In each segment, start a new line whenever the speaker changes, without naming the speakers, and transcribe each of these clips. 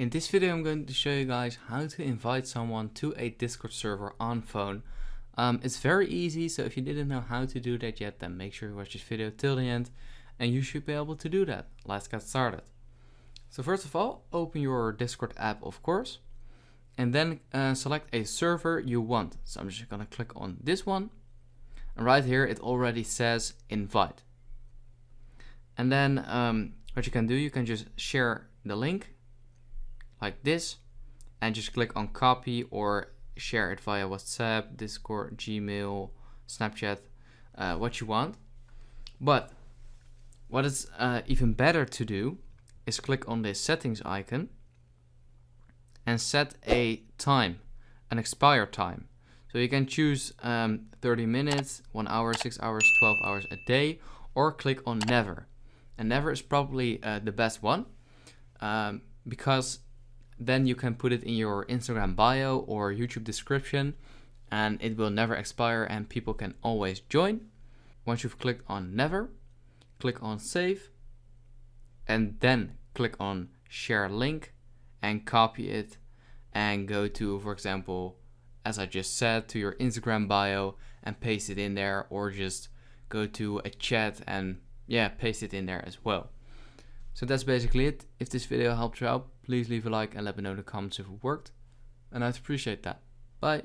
In this video I'm going to show you guys how to invite someone to a Discord server on phone. It's very easy, so if you didn't know how to do that yet, then make sure you watch this video till the end and you should be able to do that. Let's get started. So first of all, open your Discord app, of course, and then select a server you want. So I'm just gonna click on this one, and right here it already says invite. And then what you can do, you can just share the link like this and just click on copy or share it via WhatsApp, Discord, Gmail, Snapchat, what you want. But what is even better to do is click on this settings icon and set a time, an expire time. So you can choose 30 minutes, 1 hour, 6 hours, 12 hours a day, or click on never. And never is probably the best one because then you can put it in your Instagram bio or YouTube description and it will never expire and people can always join. Once you've clicked on never, click on save and then click on share link and copy it and go to, for example, as I just said, to your Instagram bio and paste it in there, or just go to a chat and paste it in there as well. So that's basically it. If this video helped you out, please leave a like and let me know in the comments if it worked, and I'd appreciate that. Bye.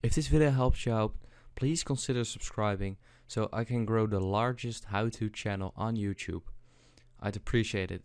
If this video helps you out, please consider subscribing so I can grow the largest how-to channel on YouTube. I'd appreciate it.